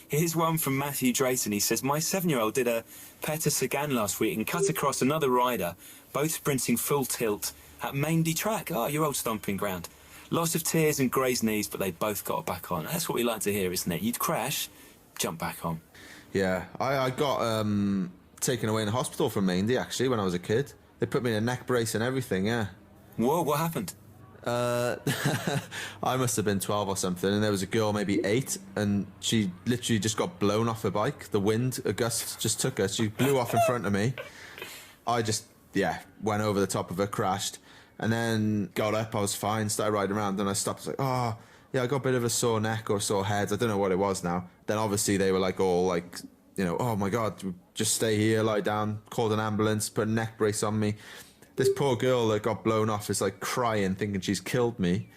Here's one from Matthew Drayton. He says, my 7-year-old did a Peta Sagan last week and cut across another rider, both sprinting full tilt at Maindy track. Oh, your old stomping ground. Lots of tears and grazed knees, but they both got back on. That's what we like to hear, isn't it? You'd crash, jump back on. Yeah, I got taken away in the hospital from Maindy, actually, when I was a kid. They put me in a neck brace and everything, yeah. Whoa, what happened? I must have been 12 or something, and there was a girl maybe 8, and she literally just got blown off her bike. The wind, a gust just took her. She blew off in front of me. I just, went over the top of her, crashed, and then got up. I was fine, started riding around, and I stopped. I was like, oh, yeah, I got a bit of a sore neck or sore head. I don't know what it was now. Then obviously they were like all like, you know, oh my God, just stay here, lie down, called an ambulance, put a neck brace on me. This poor girl that got blown off is like crying, thinking she's killed me.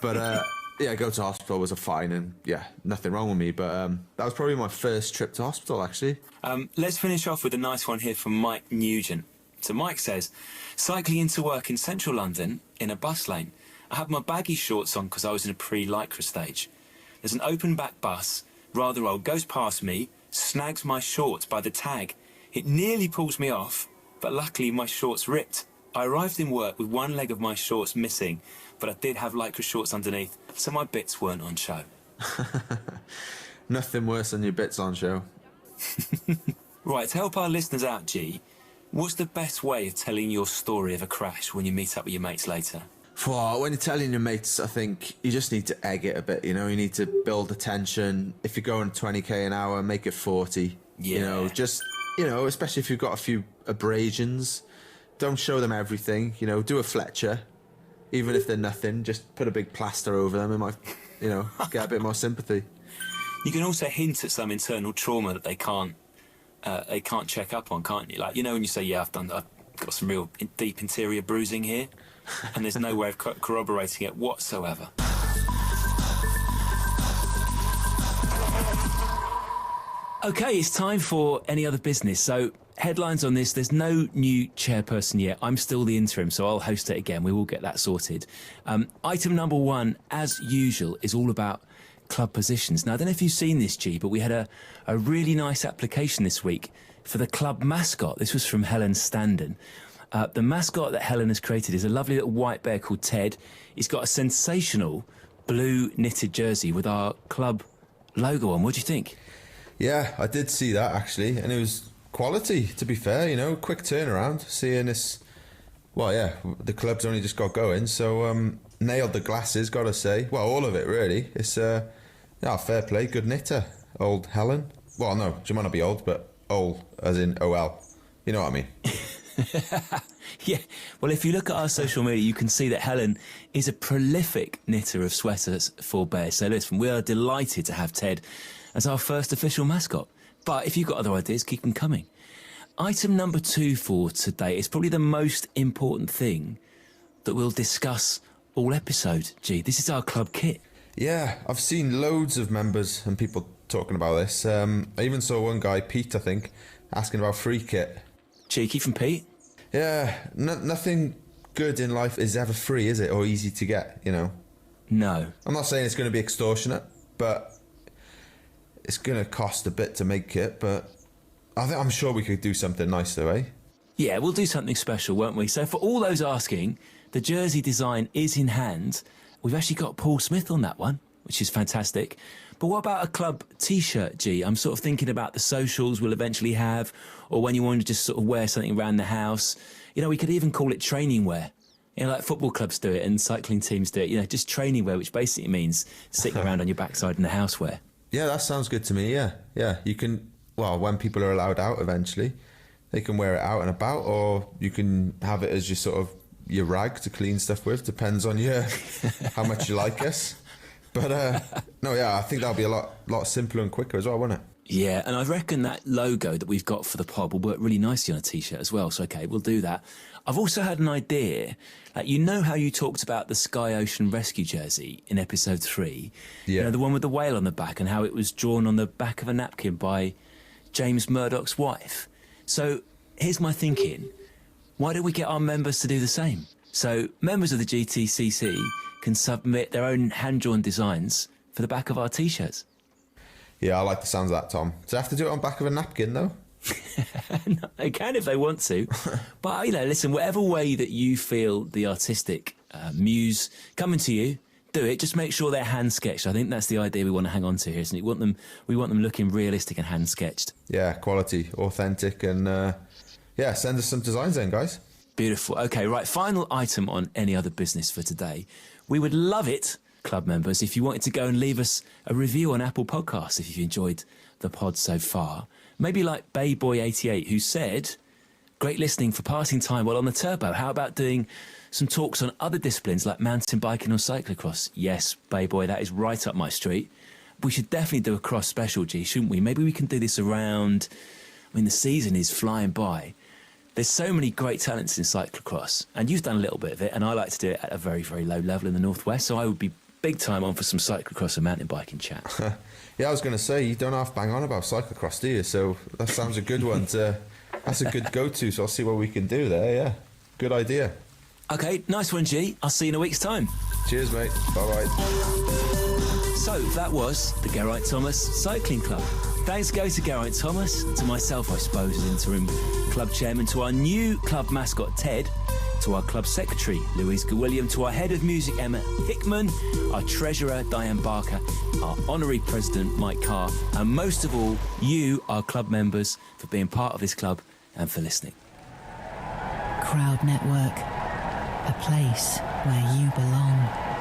But go to hospital, was a fine, and nothing wrong with me. But that was probably my first trip to hospital, actually. Let's finish off with a nice one here from Mike Nugent. So Mike says, cycling into work in central London in a bus lane. I had my baggy shorts on because I was in a pre-lycra stage. There's an open back bus, rather old, goes past me, snags my shorts by the tag. It nearly pulls me off, but luckily my shorts ripped. I arrived in work with one leg of my shorts missing, but I did have lycra shorts underneath, so my bits weren't on show. Nothing worse than your bits on show. Right, to help our listeners out, G, what's the best way of telling your story of a crash when you meet up with your mates later? When you're telling your mates, I think you just need to egg it a bit, you know? You need to build the tension. If you're going 20k an hour, make it 40. Yeah. You know, just... You know, especially if you've got a few abrasions, don't show them everything. You know, do a Fletcher, even if they're nothing. Just put a big plaster over them. It might, you know, get a bit more sympathy. You can also hint at some internal trauma that they can't check up on, can't you? Like, you know, when you say, I've got some real deep interior bruising here, and there's no way of corroborating it whatsoever. Okay, it's time for any other business. So, headlines on this. There's no new chairperson yet. I'm still the interim, so I'll host it again. We will get that sorted. Item number 1, as usual, is all about club positions. Now, I don't know if you've seen this, G, but we had a really nice application this week for the club mascot. This was from Helen Standen. The mascot that Helen has created is a lovely little white bear called Ted. He's got a sensational blue knitted jersey with our club logo on. What do you think? Yeah, I did see that, actually, and it was quality, to be fair, you know, quick turnaround, seeing this... Well, yeah, the club's only just got going, so nailed the glasses, gotta say. Well, all of it, really. It's, fair play, good knitter, old Helen. Well, no, she might not be old, but old, as in OL. You know what I mean? Yeah, well, if you look at our social media, you can see that Helen is a prolific knitter of sweaters for bears. So listen, we are delighted to have Ted as our first official mascot. But if you've got other ideas, keep them coming. Item number 2 for today is probably the most important thing that we'll discuss all episode, G. This is our club kit. Yeah, I've seen loads of members and people talking about this. I even saw one guy, Pete, I think, asking about free kit. Cheeky from Pete. Yeah, nothing good in life is ever free, is it? Or easy to get, you know? No. I'm not saying it's going to be extortionate, but it's going to cost a bit to make it, but I'm sure we could do something nice though, eh? Yeah, we'll do something special, won't we? So for all those asking, The jersey design is in hand. We've actually got Paul Smith on that one, which is fantastic. But what about a club T-shirt, G? I'm sort of thinking about the socials we'll eventually have, or when you want to just sort of wear something around the house. You know, we could even call it training wear. You know, like football clubs do it and cycling teams do it. You know, just training wear, which basically means sitting around on your backside in the house wear. Yeah, that sounds good to me, yeah. You can, well, when people are allowed out eventually, they can wear it out and about, or you can have it as your sort of your rag to clean stuff with. Depends on you, how much you like us. But, no, yeah, I think that'll be a lot simpler and quicker as well, won't it? Yeah, and I reckon that logo that we've got for the pod will work really nicely on a T-shirt as well. So, OK, we'll do that. I've also had an idea. Like, you know how you talked about the Sky Ocean Rescue jersey in episode 3? Yeah. You know, the one with the whale on the back and how it was drawn on the back of a napkin by James Murdoch's wife. So here's my thinking. Why don't we get our members to do the same? So members of the GTCC can submit their own hand-drawn designs for the back of our T-shirts. Yeah, I like the sounds of that, Tom. Do they have to do it on back of a napkin, though? No, they can if they want to. But, you know, listen, whatever way that you feel the artistic muse coming to you, do it. Just make sure they're hand-sketched. I think that's the idea we want to hang on to here, isn't it? We want them looking realistic and hand-sketched. Yeah, quality, authentic, and, send us some designs then, guys. Beautiful. OK, right, final item on any other business for today. We would love it, club members, if you wanted to go and leave us a review on Apple Podcasts if you've enjoyed the pod so far. Maybe like Bayboy88, who said, great listening for passing time while on the turbo. How about doing some talks on other disciplines like mountain biking or cyclocross? Yes, Bayboy, that is right up my street. We should definitely do a cross special, G, shouldn't we? Maybe we can do this around... I mean, the season is flying by. There's so many great talents in cyclocross, and you've done a little bit of it, and I like to do it at a very, very low level in the Northwest, so I would be big time on for some cyclocross and mountain biking chat. Yeah, I was going to say, you don't half bang on about cyclocross, do you? So that sounds a good one. That's a good go-to, so I'll see what we can do there, yeah. Good idea. OK, nice one, G. I'll see you in a week's time. Cheers, mate. Bye-bye. So that was the Geraint Thomas Cycling Club. Thanks go to Geraint Thomas, to myself, I suppose, as interim club chairman, to our new club mascot, Ted, to our club secretary, Louise Gawilliam, to our head of music, Emma Hickman, our treasurer, Diane Barker, our honorary president, Mike Carr, and most of all, you, our club members, for being part of this club and for listening. Crowd Network, a place where you belong.